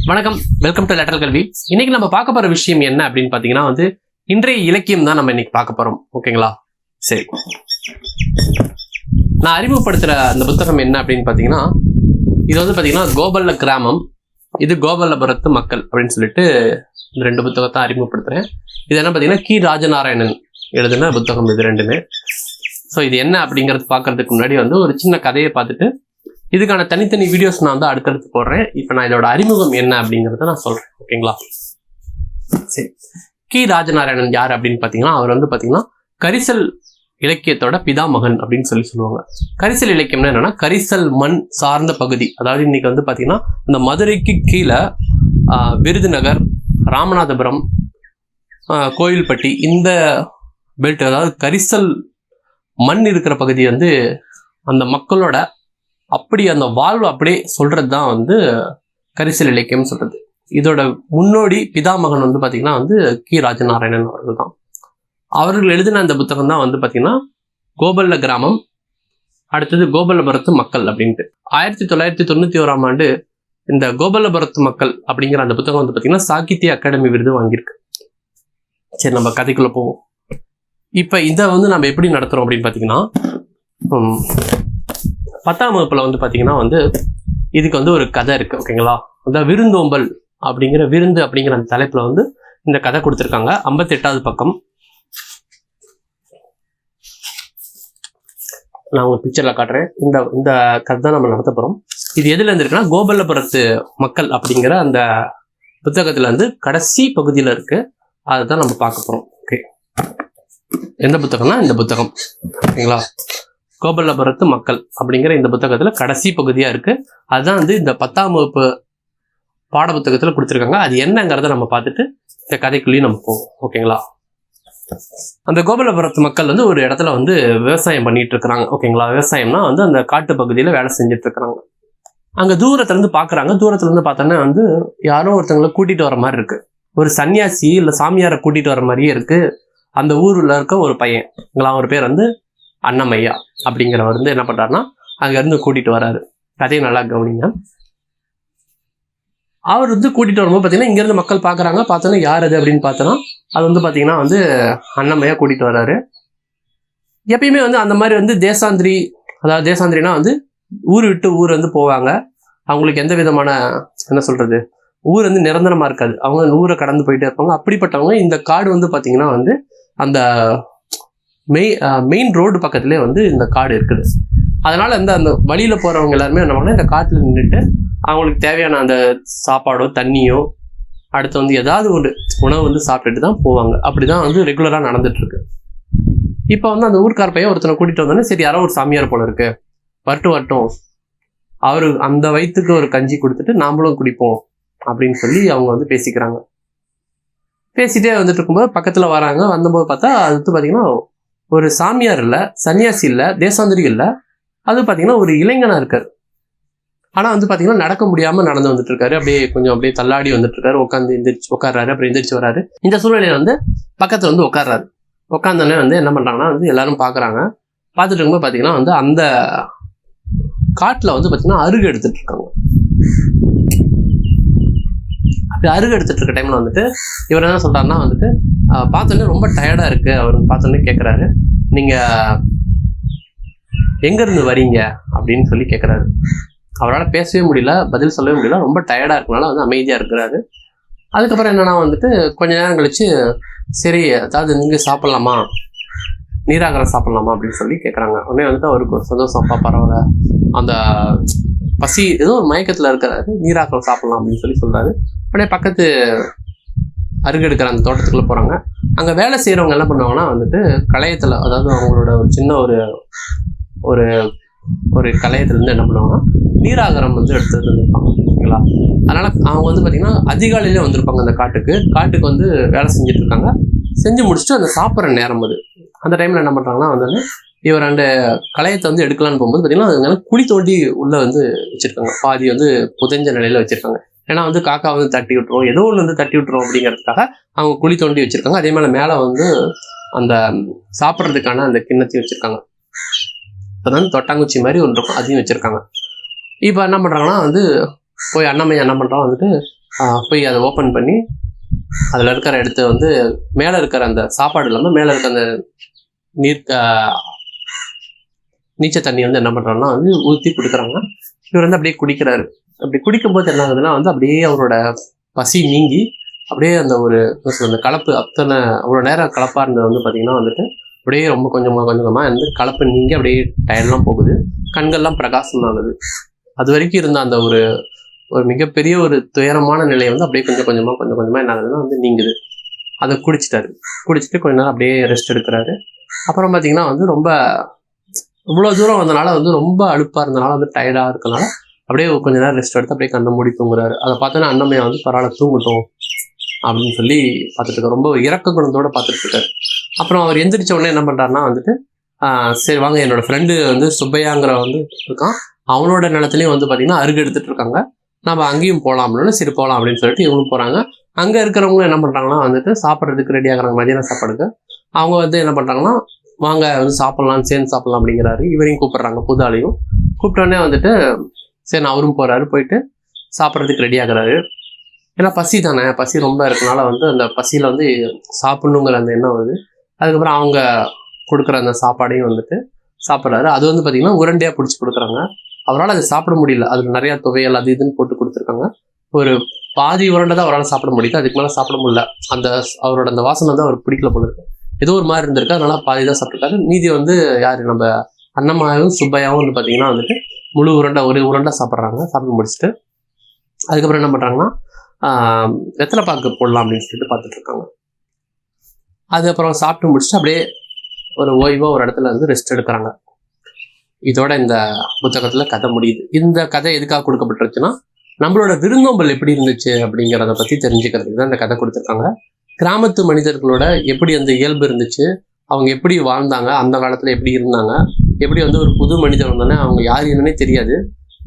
வணக்கம், welcome to lateral கல்வி. இன்னைக்கு நம்ம பார்க்க போற விஷயம் என்ன அப்படின்னு பாத்தீங்கன்னா இன்றைய இலக்கியம் தான் நம்ம இன்னைக்கு பார்க்க போறோம். ஓகேங்களா? சரி, நான் அறிமுகப்படுத்துற அந்த புத்தகம் என்ன அப்படின்னு பாத்தீங்கன்னா, இது பாத்தீங்கன்னா கோபல்ல கிராமம், இது கோபல்லபுரத்து மக்கள் அப்படின்னு சொல்லிட்டு இந்த ரெண்டு புத்தகத்தை அறிமுகப்படுத்துறேன். இது என்ன பாத்தீங்கன்னா கி ராஜநாராயணன் எழுதின புத்தகம் இது ரெண்டுமே. ஸோ இது என்ன அப்படிங்கிறது பார்க்கறதுக்கு முன்னாடி ஒரு சின்ன கதையை பார்த்துட்டு இதுக்கான தனித்தனி வீடியோஸ் நான் அடுத்தடுத்து போடுறேன். இப்போ நான் இதோட அறிமுகம் என்ன அப்படிங்கிறத நான் சொல்றேன். ஓகேங்களா? சரி, கி ராஜநாராயணன் யார் அப்படின்னு பார்த்தீங்கன்னா, அவர் பார்த்தீங்கன்னா கரிசல் இலக்கியத்தோட பிதாமகன் அப்படின்னு சொல்லுவாங்க. கரிசல் இலக்கியம்னா என்னன்னா கரிசல் மண் சார்ந்த பகுதி. அதாவது இன்னைக்கு பார்த்தீங்கன்னா இந்த மதுரைக்கு கீழே விருதுநகர், ராமநாதபுரம், கோயில்பட்டி இந்த பெல்ட், அதாவது கரிசல் மண் இருக்கிற பகுதி அந்த மக்களோட அப்படி அந்த வாழ்வு அப்படியே சொல்றது தான் கரிசல் இலக்கியம் சொல்றது. இதோட முன்னோடி பிதாமகன் பார்த்தீங்கன்னா கி ராஜநாராயணன் அவர்கள் தான். அவர்கள் எழுதின அந்த புத்தகம் தான் பார்த்தீங்கன்னா கோபல்ல கிராமம், அடுத்தது கோபல்லபுரத்து மக்கள் அப்படின்ட்டு. 1991ஆம் ஆண்டு இந்த கோபல்லபுரத்து மக்கள் அப்படிங்கிற அந்த புத்தகம் பார்த்தீங்கன்னா சாகித்ய அகாடமி விருது வாங்கியிருக்கு. சரி, நம்ம கதைக்குள்ள போவோம். இப்போ இதை நம்ம எப்படி நடத்துறோம் அப்படின்னு பார்த்தீங்கன்னா, 10ஆம் வகுப்புல பார்த்தீங்கன்னா இதுக்கு ஒரு கதை இருக்கு. ஓகேங்களா? அந்த விருந்தோம்பல் அப்படிங்கிற விருந்து அப்படிங்கிற அந்த தலைப்புல இந்த கதை கொடுத்துருக்காங்க. 58வது பக்கம். நான் உங்களுக்கு பிக்சர்ல காட்டுறேன். இந்த கதை தான் நம்ம நடத்த போறோம். இது எதுல இருந்துருக்குன்னா கோபல்லபுரத்து மக்கள் அப்படிங்கிற அந்த புத்தகத்துல கடைசி பகுதியில இருக்கு. அதுதான் நம்ம பார்க்க போறோம். ஓகே, எந்த புத்தகம்னா இந்த புத்தகம். ஓகேங்களா? கோபல்லபுரத்து மக்கள் அப்படிங்கிற இந்த புத்தகத்துல கடைசி பகுதியா இருக்கு. அதுதான் இந்த 10ஆம் வகுப்பு பாட புத்தகத்துல கொடுத்துருக்காங்க. அது என்னங்கிறத நம்ம பார்த்துட்டு இந்த கதைக்குள்ளேயும் நம்ம போவோம். ஓகேங்களா? அந்த கோபல்லபுரத்து மக்கள் ஒரு இடத்துல விவசாயம் பண்ணிட்டு இருக்கிறாங்க. ஓகேங்களா? விவசாயம்னா அந்த காட்டு பகுதியில வேலை செஞ்சுட்டு இருக்கிறாங்க. அங்க தூரத்துல இருந்து பாக்குறாங்க. தூரத்துல இருந்து பார்த்தோன்னா யாரோ ஒருத்தவங்களை கூட்டிட்டு வர மாதிரி இருக்கு. ஒரு சன்னியாசி இல்ல சாமியாரை கூட்டிட்டு வர மாதிரியே இருக்கு. அந்த ஊர்ல இருக்க ஒரு பையன், ஒரு பேர் அன்னமையா அப்படிங்கிறவர் என்ன பண்றாருன்னா அங்க இருந்து கூட்டிட்டு வராரு. கதையை நல்லா கவனிங்க. அவர் கூட்டிட்டு வரும்போது பாத்தீங்கன்னா இங்க இருந்து மக்கள் பாக்குறாங்க. பார்த்தோன்னா யார் அது அப்படின்னு பார்த்தோன்னா அது பாத்தீங்கன்னா அன்னமையா கூட்டிட்டு வர்றாரு. எப்பயுமே அந்த மாதிரி தேசாந்திரி, அதாவது தேசாந்திரினா ஊர் விட்டு ஊர் போவாங்க. அவங்களுக்கு எந்த விதமான என்ன சொல்றது, ஊர் நிரந்தரமா இருக்காது. அவங்க ஊரை கடந்து போயிட்டே இருப்பாங்க. அப்படிப்பட்டவங்க இந்த காடு பாத்தீங்கன்னா அந்த மெயின் ரோடு பக்கத்துலேயே இந்த காடு இருக்குது. அதனால அந்த வழியில போறவங்க எல்லாருமே என்ன பண்ணா இந்த காட்டுல நின்றுட்டு அவங்களுக்கு தேவையான அந்த சாப்பாடோ தண்ணியோ அடுத்து ஏதாவது ஒரு உணவு சாப்பிட்டுட்டு தான் போவாங்க. அப்படிதான் ரெகுலரா நடந்துட்டு இருக்கு. இப்போ அந்த ஊர்க்கார பையன் ஒருத்தனை கூட்டிட்டு வந்தோன்னே, சரி யாரோ ஒரு சாமியார் போல இருக்கு, வரட்டும் அவரு அந்த வயிற்றுக்கு ஒரு கஞ்சி கொடுத்துட்டு நாமளும் குடிப்போம் அப்படின்னு சொல்லி அவங்க பேசிக்கிறாங்க. பேசிட்டே இருக்கும்போது பக்கத்துல வராங்க. வந்தபோது பார்த்தா அது பாத்தீங்கன்னா ஒரு சாமியார் இல்ல, சன்னியாசி இல்ல, தேசாந்திரி இல்ல, அது பாத்தீங்கன்னா ஒரு இளைஞனா இருக்காரு. ஆனா பாத்தீங்கன்னா நடக்க முடியாம நடந்து வந்துட்டு இருக்காரு. அப்படியே தள்ளாடி வந்துட்டு இருக்காரு. உட்காந்து எந்திரிச்சு உட்கார்றாரு, அப்புறம் எந்திரிச்சு வராரு. இந்த சூழ்நிலையில பக்கத்துல உட்கார்றாரு. உட்காந்தோடனே என்ன பண்றாங்கன்னா எல்லாரும் பாக்குறாங்க. பார்த்துட்டு இருக்கும்போது பாத்தீங்கன்னா அந்த காட்டுல பாத்தீங்கன்னா அருகு எடுத்துட்டு இருக்காங்க. அப்படி அருகு எடுத்துட்டு இருக்க டைம்ல இவர் என்ன சொல்றாருன்னா பார்த்தோன்னே ரொம்ப டயர்டா இருக்கு. அவர் பார்த்தோன்னே கேட்கறாரு, நீங்க எங்க இருந்து வரீங்க அப்படின்னு சொல்லி கேட்கறாரு. அவரால் பேசவே முடியல, பதில் சொல்லவே முடியல. ரொம்ப டயர்டா இருக்கனால அமைதியா இருக்கிறாரு. அதுக்கப்புறம் என்னன்னா கொஞ்ச நேரம் கழிச்சு, சரி அதாவது நீங்க சாப்பிடலாமா, நீராகாரம் சாப்பிடலாமா அப்படின்னு சொல்லி கேட்கறாங்க. உடனே அவருக்கு ஒரு சந்தோஷம், அப்பா பரவாயில்ல, அந்த பசி ஏதோ ஒரு மயக்கத்துல இருக்கிறாரு, நீராகாரம் சாப்பிடலாம் அப்படின்னு சொல்லி சொல்றாரு. உடனே பக்கத்து அருகு எடுக்கிற அந்த தோட்டத்துக்குள்ள போறாங்க. அங்க வேலை செய்யறவங்க என்ன பண்ணுவாங்கன்னா களையத்துல, அதாவது அவங்களோட ஒரு சின்ன ஒரு ஒரு களையத்துல இருந்து என்ன பண்ணுவாங்கன்னா நீராகாரம் எடுத்துட்டு வந்துருப்பாங்க. ஓகேங்களா? அதனால அவங்க பாத்தீங்கன்னா அதிகாலையிலே வந்திருப்பாங்க அந்த காட்டுக்கு வேலை செஞ்சுட்டு இருக்காங்க. செஞ்சு முடிச்சுட்டு அந்த சாப்பிட்ற நேரம் அந்த டைம்ல என்ன பண்றாங்கன்னா இவர் அந்த களையத்தை எடுக்கலான்னு போகும்போது பாத்தீங்கன்னா அதனால குழி தோண்டி உள்ள வச்சிருக்காங்க. பாதி புதைஞ்ச நிலையில வச்சிருக்காங்க. ஏன்னா காக்கா தட்டி விட்டுரும், ஏதோ ஒன்று தட்டி விட்டுரும் அப்படிங்கிறதுக்காக அவங்க குழி தோண்டி வச்சிருக்காங்க. அதே மேலே அந்த சாப்பிட்றதுக்கான அந்த கிண்ணத்தையும் வச்சிருக்காங்க. அதான் தொட்டாங்குச்சி மாதிரி ஒன்று இருக்கும், அதையும் வச்சிருக்காங்க. இப்போ என்ன பண்றாங்கன்னா போய் அண்ணாமையா என்ன பண்றான் போய் அதை ஓப்பன் பண்ணி அதில் இருக்கிற இடத்த வந்து மேலே இருக்கிற அந்த சாப்பாடு இல்லாமல் மேலே இருக்கிற அந்த நீச்சல் தண்ணி வந்து என்ன பண்ணுறாங்கன்னா வந்து ஊற்றி கொடுக்குறாங்க. இவர் வந்து அப்படியே குடிக்கிறாரு. அப்படி குடிக்கும்போது என்ன ஆகுதுன்னா வந்து அப்படியே அவரோட பசி நீங்கி அப்படியே அந்த ஒரு அந்த கலப்பு அத்தனை அவ்வளோ நேரம் கலப்பாக இருந்தது வந்து பார்த்திங்கன்னா வந்துட்டு அப்படியே ரொம்ப கொஞ்சமாக வந்து கலப்பு நீங்கி அப்படியே டயர்லாம் போகுது. கண்கள்லாம் பிரகாசம் ஆகுது. அது வரைக்கும் இருந்த அந்த ஒரு மிகப்பெரிய ஒரு துயரமான நிலையை வந்து அப்படியே கொஞ்சம் கொஞ்சமாக என்ன ஆகுதுன்னா வந்து நீங்குது. அதை குடிச்சிட்டு கொஞ்ச நேரம் அப்படியே ரெஸ்ட் எடுக்கிறாரு. அப்புறம் பார்த்தீங்கன்னா வந்து ரொம்ப இவ்வளோ தூரம் வந்தனால வந்து ரொம்ப அலுப்பாக இருந்தனால வந்து டயர்டாக இருக்கனால அப்படியே கொஞ்ச நேரம் ரெஸ்ட் எடுத்து அப்படியே கண்ணை மூடி தூங்குறாரு. அதை பார்த்தோன்னா அண்ணமையா வந்து பரவாயில்ல தூங்கட்டும் அப்படின்னு சொல்லி பார்த்துட்டு இருக்காரு. ரொம்ப இறக்க குணத்தோடு பார்த்துட்டு இருக்காரு. அப்புறம் அவர் எந்திரிச்ச உடனே என்ன பண்ணுறாருன்னா வந்துட்டு சரி வாங்க, என்னோட ஃப்ரெண்டு வந்து சுப்பையாங்கிற வந்து இருக்கான், அவனோட நிலத்துலையும் வந்து பார்த்தீங்கன்னா அருகு எடுத்துகிட்டு இருக்காங்க, நம்ம அங்கேயும் போகலாம் அப்படின்னு. சரி போகலாம் அப்படின்னு சொல்லிட்டு இவங்களும் போகிறாங்க. அங்கே இருக்கிறவங்களும் என்ன பண்ணுறாங்கன்னா வந்துட்டு சாப்பிட்றதுக்கு ரெடி ஆகிறாங்க. மதியான சாப்பாடுக்கு அவங்க வந்து என்ன பண்ணுறாங்கன்னா வாங்க வந்து சாப்பிட்லாம், சேர்ந்து சாப்பிட்லாம் அப்படிங்கிறாரு. இவரையும் கூப்பிட்றாங்க, புதாலையும் கூப்பிட்டோடனே வந்துட்டு சரி அவரும் போகிறாரு. போயிட்டு சாப்பிட்றதுக்கு ரெடி ஆகிறாரு. ஏன்னா பசி தானே, பசி ரொம்ப இருக்கனால வந்து அந்த பசியில் வந்து சாப்பிட்ணுங்கிற அந்த எண்ணம் வருது. அதுக்கப்புறம் அவங்க கொடுக்குற அந்த சாப்பாடையும் வந்துட்டு சாப்பிட்றாரு. அது வந்து பார்த்திங்கன்னா உருண்டையாக பிடிச்சி கொடுக்குறாங்க. அவரால் அதை சாப்பிட முடியல. அதில் நிறையா துவையல் அது இதுன்னு போட்டு கொடுத்துருக்காங்க. ஒரு பாதி உருண்டை தான் அவரால் சாப்பிட முடியுது. அதுக்கு மேலே சாப்பிட முடியல. அந்த அவரோட அந்த வாசனை வந்து அவர் பிடிக்கல போல இருக்கு. ஏதோ ஒரு மாதிரி இருந்திருக்கு. அதனால பாதி தான் சாப்பிட்ருக்காரு. மீதி வந்து யார் நம்ம அண்ணம்மாவும் சுப்பையாவும் வந்து பார்த்தீங்கன்னா வந்துட்டு முழு உருண்டை ஒரு உருண்டை சாப்பிட்றாங்க. சாப்பிட்டு முடிச்சுட்டு அதுக்கப்புறம் என்ன பண்ணுறாங்கன்னா வெத்தலை பாக்கு போடலாம் அப்படின்னு சொல்லிட்டு பார்த்துட்டு இருக்காங்க. அதுக்கப்புறம் சாப்பிட்டு முடிச்சுட்டு அப்படியே ஒரு ஓய்வாக ஒரு இடத்துல வந்து ரெஸ்ட் எடுக்கிறாங்க. இதோட இந்த புத்தகத்தில் கதை முடியுது. இந்த கதை எதுக்காக கொடுக்கப்பட்டிருச்சுன்னா நம்மளோட விருந்தோம்பல் எப்படி இருந்துச்சு அப்படிங்கிறத பற்றி தெரிஞ்சுக்கிறதுக்கு தான் இந்த கதை கொடுத்துருக்காங்க. கிராமத்து மனிதர்களோட எப்படி அந்த இயல்பு இருந்துச்சு, அவங்க எப்படி வாழ்ந்தாங்க, அந்த காலத்தில் எப்படி இருந்தாங்க, எப்படி வந்து ஒரு புது மனிதர் வந்தோடனே அவங்க யார் என்னன்னே தெரியாது.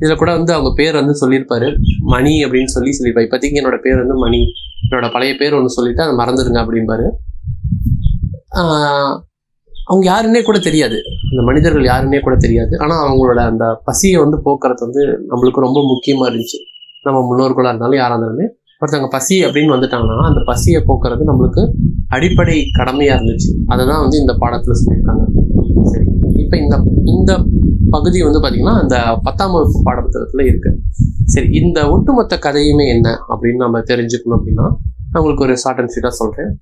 இதில் கூட வந்து அவங்க பேர் வந்து சொல்லியிருப்பாரு, மணி அப்படின்னு சொல்லியிருப்பாரு. இப்போதைக்கு என்னோட பேர் வந்து மணி, என்னோட பழைய பேர் ஒன்று சொல்லிட்டு அதை மறந்துடுங்க அப்படிம்பாரு. அவங்க யாருன்னே கூட தெரியாது, அந்த மனிதர்கள் யாருன்னே கூட தெரியாது. ஆனால் அவங்களோட அந்த பசியை வந்து போக்குறது வந்து நம்மளுக்கு ரொம்ப முக்கியமாக இருந்துச்சு. நம்ம முன்னோர்களாக இருந்தாலும் யாராக இருந்தாலுமே ஒருத்தவங்க பசி அப்படின்னு வந்துட்டாங்கன்னா அந்த பசியை போக்குறது நம்மளுக்கு அடிப்படை கடமையாக இருந்துச்சு. அதை தான் வந்து இந்த பாடத்தில் சொல்லியிருக்காங்க. சரி, இப்போ இந்த பகுதி வந்து பார்த்திங்கன்னா அந்த 10ஆம் வகுப்பு பாடப்புத்தகத்தில் இருக்குது. சரி, இந்த ஒட்டுமொத்த கதையுமே என்ன அப்படின்னு நம்ம தெரிஞ்சுக்கணும் அப்படின்னா நான் உங்களுக்கு ஒரு ஷார்ட் அண்ட் ஸ்வீட்டாக சொல்கிறேன்.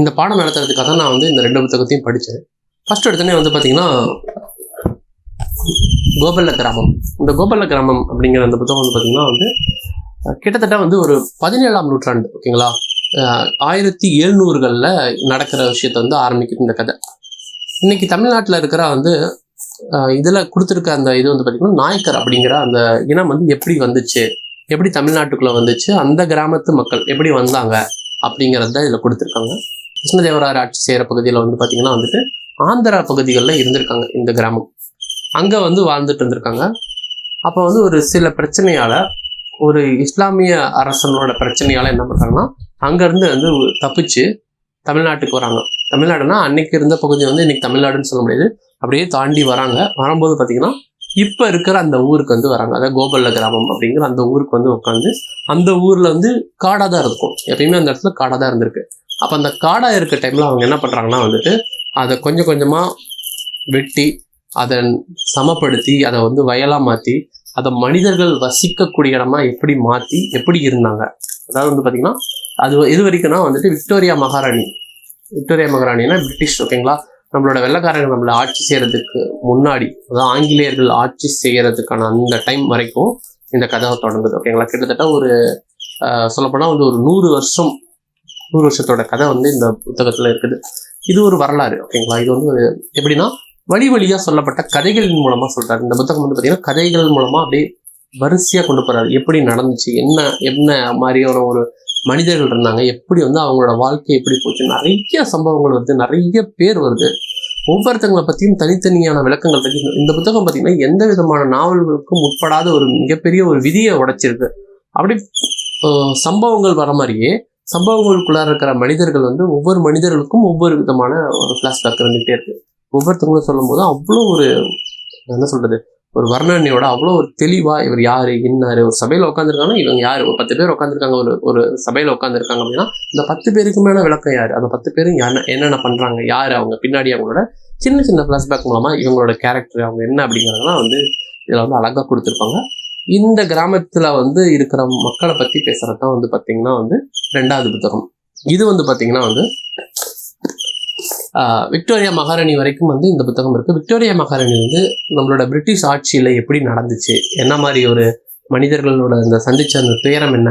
இந்த பாடம் நடத்துறதுக்காக தான் நான் வந்து இந்த 2 புத்தகத்தையும் படித்தேன். ஃபர்ஸ்ட் எடுத்தோடனே வந்து பார்த்திங்கன்னா கோபல்ல கிராமம். இந்த கோபல்ல கிராமம் அப்படிங்கிற அந்த புத்தகம் வந்து பார்த்திங்கன்னா வந்து கிட்டத்தட்ட வந்து ஒரு 17ஆம் நூற்றாண்டு, ஓகேங்களா, 1700களில் நடக்கிற விஷயத்த வந்து ஆரம்பிக்குது இந்த கதை. இன்னைக்கு தமிழ்நாட்டில் இருக்கிற வந்து இதில் கொடுத்துருக்க அந்த இது வந்து பார்த்திங்கன்னா நாயக்கர் அப்படிங்கிற அந்த இனம் வந்து எப்படி வந்துச்சு, எப்படி தமிழ்நாட்டுக்குள்ளே வந்துச்சு, அந்த கிராமத்து மக்கள் எப்படி வந்தாங்க அப்படிங்கிறது தான் இதில் கொடுத்துருக்காங்க. கிருஷ்ணதேவராயர் ஆட்சி செய்கிற பகுதியில் வந்து பார்த்திங்கன்னா வந்துட்டு ஆந்திரா பகுதிகளில் இருந்திருக்காங்க இந்த கிராமம். அங்கே வந்து வாழ்ந்துட்டு இருந்திருக்காங்க. அப்போ வந்து ஒரு சில பிரச்சனையால், ஒரு இஸ்லாமிய அரசனோட பிரச்சனையால் என்ன பண்ணுறாங்கன்னா அங்கேருந்து வந்து தப்பிச்சு தமிழ்நாட்டுக்கு வராங்க. தமிழ்நாடுனா அன்னைக்கு இருந்த பகுதி வந்து இன்னைக்கு தமிழ்நாடுன்னு சொல்ல முடியாது, அப்படியே தாண்டி வராங்க. வரும்போது பார்த்திங்கன்னா இப்போ இருக்கிற அந்த ஊருக்கு வந்து வராங்க. அதாவது கோபல்ல கிராமம் அப்படிங்கிற அந்த ஊருக்கு வந்து உட்காந்து அந்த ஊரில் வந்து காடாக தான் இருக்கும். எப்பயுமே அந்த இடத்துல காடாக தான் இருந்திருக்கு. அப்போ அந்த காடாக இருக்க டைமில் அவங்க என்ன பண்ணுறாங்கன்னா வந்துட்டு அதை கொஞ்சம் கொஞ்சமாக வெட்டி அதை சமப்படுத்தி அதை வந்து வயலாக மாற்றி அதை மனிதர்கள் வசிக்கக்கூடிய இடமா எப்படி மாற்றி எப்படி இருந்தாங்க. அதாவது வந்து பார்த்திங்கன்னா அது இது வரைக்கும்னா வந்துட்டு விக்டோரியா மகாராணினா பிரிட்டிஷ், ஓகேங்களா, நம்மளோட வெள்ளைக்காரங்க நம்மளை ஆட்சி செய்கிறதுக்கு முன்னாடி, அதாவது ஆங்கிலேயர்கள் ஆட்சி செய்கிறதுக்கான அந்த டைம் வரைக்கும் இந்த கதை தொடங்குது, ஓகேங்களா. கிட்டத்தட்ட ஒரு சொல்லப்போனால் வந்து ஒரு 100 வருஷத்தோட கதை வந்து இந்த புத்தகத்தில் இருக்குது. இது ஒரு வரலாறு, ஓகேங்களா. இது வந்து எப்படின்னா வழியாக சொல்லப்பட்ட கதைகளின் மூலமாக சொல்கிறாரு. இந்த புத்தகம் வந்து பார்த்திங்கன்னா கதைகள் மூலமாக அப்படியே வரிசையாக கொண்டு போகிறாரு. எப்படி நடந்துச்சு, என்ன மாதிரியான ஒரு மனிதர்கள் இருந்தாங்க, எப்படி வந்து அவங்களோட வாழ்க்கை எப்படி போச்சு, நிறைய சம்பவங்கள் வருது, நிறைய பேர் வருது, ஒவ்வொருத்தங்களை பற்றியும் தனித்தனியான விளக்கங்கள் பற்றி இந்த புத்தகம் பார்த்திங்கன்னா எந்த விதமான நாவல்களுக்கும் உட்படாத ஒரு மிகப்பெரிய ஒரு விதியை உடைச்சிருக்கு. அப்படி சம்பவங்கள் வர மாதிரியே சம்பவங்களுக்குள்ளார இருக்கிற மனிதர்கள் வந்து ஒவ்வொரு மனிதர்களுக்கும் ஒவ்வொரு விதமான ஒரு ஃப்ளாஷ்பேக் இருந்துகிட்டே இருக்குது. ஒவ்வொருத்தவங்களும் சொல்லும் போது அவ்வளோ ஒரு என்ன சொல்கிறது, ஒரு வர்ணனையோட அவ்வளோ ஒரு தெளிவா இவர் யாரு என்னாரு, ஒரு சபையில உட்காந்துருக்காங்கன்னா இவங்க யாரு, ஒரு 10 பேர் உட்காந்துருக்காங்க, ஒரு சபையில உட்காந்துருக்காங்க அப்படின்னா இந்த 10 பேருக்குமான விளக்கம் யாரு, அந்த 10 பேரும் என்னென்ன பண்றாங்க, யாரு அவங்க, பின்னாடி அவங்களோட சின்ன சின்ன ஃபிளாஷ்பேக் மூலமா இவங்களோட கேரக்டர் அவங்க என்ன அப்படிங்கிறதெல்லாம் இதுல அழகா கொடுத்துருப்பாங்க. இந்த கிராமத்துல இருக்கிற மக்களை பத்தி பேசுறதுதான் பாத்தீங்கன்னா 2வது புத்தகம். இது பாத்தீங்கன்னா விக்டோரியா மகாராணி வரைக்கும் இந்த புத்தகம் இருக்கு. விக்டோரியா மகாராணி நம்மளோட பிரிட்டிஷ் ஆட்சியில எப்படி நடந்துச்சு, என்ன மாதிரி ஒரு மனிதர்களோட அந்த சந்திச்ச அந்த துயரம் என்ன,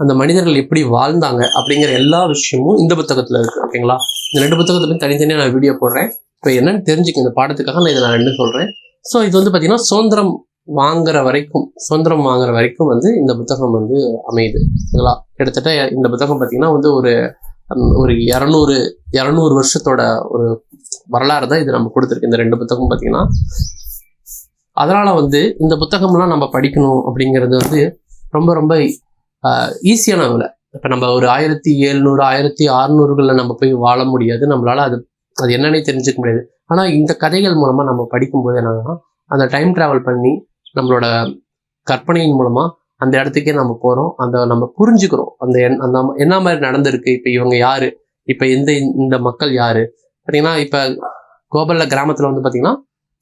அந்த மனிதர்கள் எப்படி வாழ்ந்தாங்க அப்படிங்கிற எல்லா விஷயமும் இந்த புத்தகத்துல இருக்கு. ஓகேங்களா? இந்த 2 புத்தகத்தை பத்தி தனித்தனியா நான் வீடியோ போடுறேன். இப்போ என்னன்னு தெரிஞ்சுக்க இந்த பாடத்துக்காக நான் இதை நான் 2 சொல்றேன். ஸோ இது பாத்தீங்கன்னா சுதந்திரம் வாங்குற வரைக்கும் இந்த புத்தகம் அமையுது. ஓகேங்களா? கிட்டத்தட்ட இந்த புத்தகம் பாத்தீங்கன்னா ஒரு 200 வருஷத்தோட ஒரு வரலாறு தான் இது நம்ம கொடுத்துருக்கு இந்த 2 புத்தகம் பாத்தீங்கன்னா. அதனால இந்த புத்தகம்லாம் நம்ம படிக்கணும் அப்படிங்கிறது ரொம்ப ரொம்ப ஈஸியான வேலை. இப்போ நம்ம ஒரு 1700 1600களில் நம்ம போய் வாழ முடியாது, நம்மளால அது என்னன்னே தெரிஞ்சுக்க முடியாது. ஆனால் இந்த கதைகள் மூலமா நம்ம படிக்கும்போது என்னன்னா அந்த டைம் டிராவல் பண்ணி நம்மளோட கற்பனையின் மூலமா அந்த இடத்துக்கே நம்ம போறோம், நம்ம புரிஞ்சுக்கிறோம் அந்த என்ன மாதிரி நடந்திருக்கு, இப்போ இவங்க யாரு, இப்போ இந்த மக்கள் யாரு பார்த்தீங்கன்னா. இப்போ கோபல்ல கிராமத்துல பார்த்தீங்கன்னா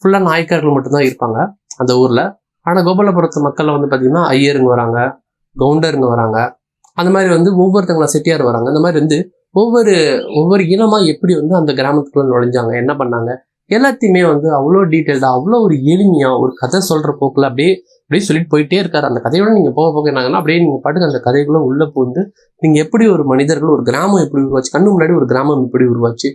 ஃபுல்லா நாயக்கர்கள் மட்டும்தான் இருப்பாங்க அந்த ஊர்ல. ஆனால் கோபல்லபுரத்து மக்கள்ல பார்த்தீங்கன்னா ஐயருங்க வராங்க, கவுண்டருங்க வராங்க, அந்த மாதிரி ஒவ்வொருத்தங்களா செட்டியார் வராங்க. இந்த மாதிரி ஒவ்வொரு இனமா எப்படி அந்த கிராமத்துக்குள்ள நுழைஞ்சாங்க, என்ன பண்ணாங்க, எல்லாத்தையுமே அவ்வளோ டீட்டெயில்டா, அவ்வளோ ஒரு எளிமையா ஒரு கதை சொல்ற போக்குல அப்படியே சொல்லிட்டு போயிட்டே இருக்காரு. அந்த கதையோட நீங்க போக என்னாங்கன்னா அப்படியே நீங்க பாட்டுக்கு அந்த கதைக்குள்ள உள்ள போந்து நீங்க எப்படி ஒரு மனிதர்கள், ஒரு கிராமம் எப்படி உருவாச்சு, கண்ணு முன்னாடி ஒரு கிராமம் எப்படி உருவாச்சு,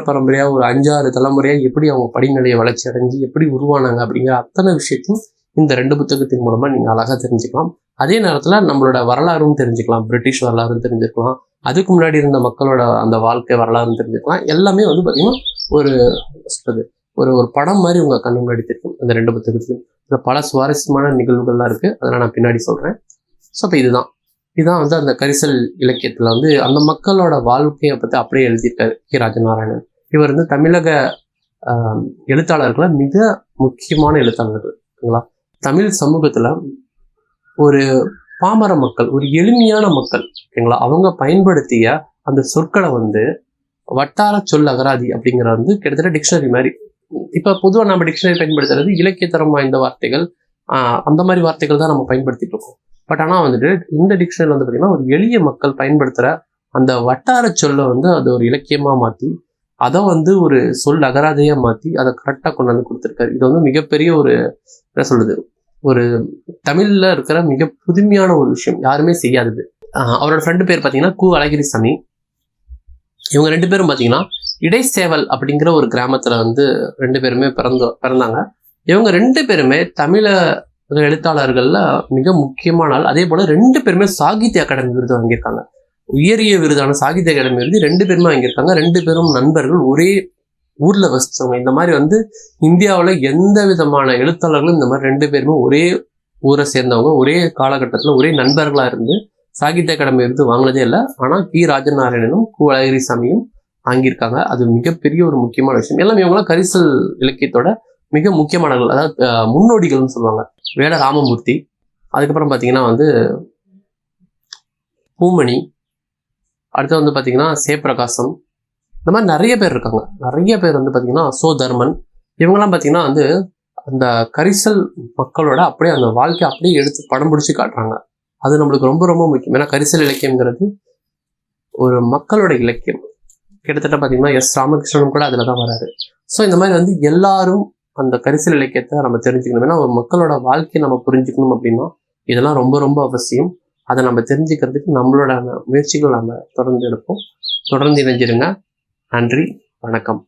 பரம்பரையா ஒரு 5-6 தலைமுறையா எப்படி அவங்க படிநிலையை வளர்ச்சி அடைஞ்சு எப்படி உருவானாங்க அப்படிங்கிற அத்தனை விஷயத்தையும் இந்த 2 புத்தகத்தின் மூலமா நீங்க அழகா தெரிஞ்சுக்கலாம். அதே நேரத்துல நம்மளோட வரலாறும் தெரிஞ்சுக்கலாம், பிரிட்டிஷ் வரலாறும் தெரிஞ்சுக்கலாம், அதுக்கு முன்னாடி இருந்த மக்களோட அந்த வாழ்க்கை வரலாறும் தெரிஞ்சுக்கலாம். எல்லாமே பாத்தீங்கன்னா ஒரு படம் மாதிரி உங்க கண்ணு முன்னாடி தெரியும் அந்த 2 புத்தகத்திலும். பல சுவாரஸ்யமான நிகழ்வுகள்லாம் இருக்கு, அதெல்லாம் நான் பின்னாடி சொல்றேன். ஸோ இப்போ இதுதான் அந்த கரிசல் இலக்கியத்துல அந்த மக்களோட வாழ்க்கையை பத்தி அப்படியே எழுதியிருக்காரு கி. ராஜநாராயணன். இவர் தமிழக எழுத்தாளர்களை மிக முக்கியமான எழுத்தாளர்கள். ஓகேங்களா? தமிழ் சமூகத்துல ஒரு பாமர மக்கள், ஒரு எளிமையான மக்கள், ஓகேங்களா, அவங்க பயன்படுத்திய அந்த சொற்களை வட்டார சொல் அகராதி அப்படிங்கிற கிட்டத்தட்ட டிக்ஷனரி மாதிரி. இப்ப பொதுவாக நம்ம டிக்ஷனரி பயன்படுத்துறது இலக்கியத்தரம் வாய்ந்த வார்த்தைகள், அந்த மாதிரி வார்த்தைகள் தான் நம்ம பயன்படுத்திட்டு இருக்கோம். பட் ஆனா இந்த டிக்ஷனரி பாத்தீங்கன்னா ஒரு எளிய மக்கள் பயன்படுத்துற அந்த வட்டார சொல்ல அது ஒரு இலக்கியமா மாத்தி அதை ஒரு சொல் அகராதியா மாத்தி அதை கரெக்டா கொண்டு கொடுத்துருக்காரு. இது மிகப்பெரிய என்ன சொல்றது, ஒரு தமிழ்ல இருக்கிற மிக புதுமையான ஒரு விஷயம், யாருமே செய்யாதது. அவரோட ஃப்ரெண்டு பேர் பாத்தீங்கன்னா கு. அழகிரிசாமி. இவங்க 2 பேரும் பாத்தீங்கன்னா இடைச்சேவல் அப்படிங்கிற ஒரு கிராமத்துல 2 பேருமே பிறந்தாங்க. இவங்க 2 பேருமே தமிழ எழுத்தாளர்கள்ல மிக முக்கியமான ஆள். அதே போல 2 பேருமே சாகித்ய அகாடமி விருது வாங்கியிருக்காங்க. உயரிய விருதான சாகித்ய அகாடமி விருது 2 பேருமே வாங்கியிருக்காங்க. 2 பேரும் நண்பர்கள், ஒரே ஊர்ல வசிச்சவங்க. இந்த மாதிரி இந்தியாவில் எந்த விதமான எழுத்தாளர்களும் இந்த மாதிரி 2 பேருமே ஒரே ஊரை சேர்ந்தவங்க, ஒரே காலகட்டத்துல ஒரே நண்பர்களா இருந்து சாகித்ய அகாடமி விருது வாங்கினதே இல்லை. ஆனா கி. ராஜநாராயணனும் கு. அழகிரிசாமியும் வாங்கியிருக்காங்க. அது மிகப்பெரிய ஒரு முக்கியமான விஷயம். எல்லாமே இவங்களாம் கரிசல் இலக்கியத்தோட மிக முக்கியமானவர்கள், அதாவது முன்னோடிகள்னு சொல்லுவாங்க. வேட ராமமூர்த்தி, அதுக்கப்புறம் பாத்தீங்கன்னா பூமணி, அடுத்து பாத்தீங்கன்னா சேப்பிரகாசம், இந்த மாதிரி நிறைய பேர் இருக்காங்க. நிறைய பேர் பாத்தீங்கன்னா சோ தர்மன், இவங்கெல்லாம் பாத்தீங்கன்னா அந்த கரிசல் மக்களோட அப்படியே அந்த வாழ்க்கையை அப்படியே எடுத்து படம் பிடிச்சி காட்டுறாங்க. அது நம்மளுக்கு ரொம்ப ரொம்ப முக்கியம். ஏன்னா கரிசல் இலக்கியம்ங்கிறது ஒரு மக்களோட இலக்கியம். கிட்டத்தட்ட பாத்தீங்கன்னா எஸ். ராமகிருஷ்ணனும் கூட அதுலதான் வராரு. ஸோ இந்த மாதிரி எல்லாரும் அந்த கரிசல் இலக்கியத்தை நம்ம தெரிஞ்சுக்கணும். ஏன்னா ஒரு மக்களோட வாழ்க்கையை நம்ம புரிஞ்சுக்கணும் அப்படின்னா இதெல்லாம் ரொம்ப ரொம்ப அவசியம். அதை நம்ம தெரிஞ்சுக்கிறதுக்கு நம்மளோட முயற்சிகள் நம்ம தொடர்ந்து எடுப்போம். தொடர்ந்து இணைஞ்சிருங்க. நன்றி, வணக்கம்.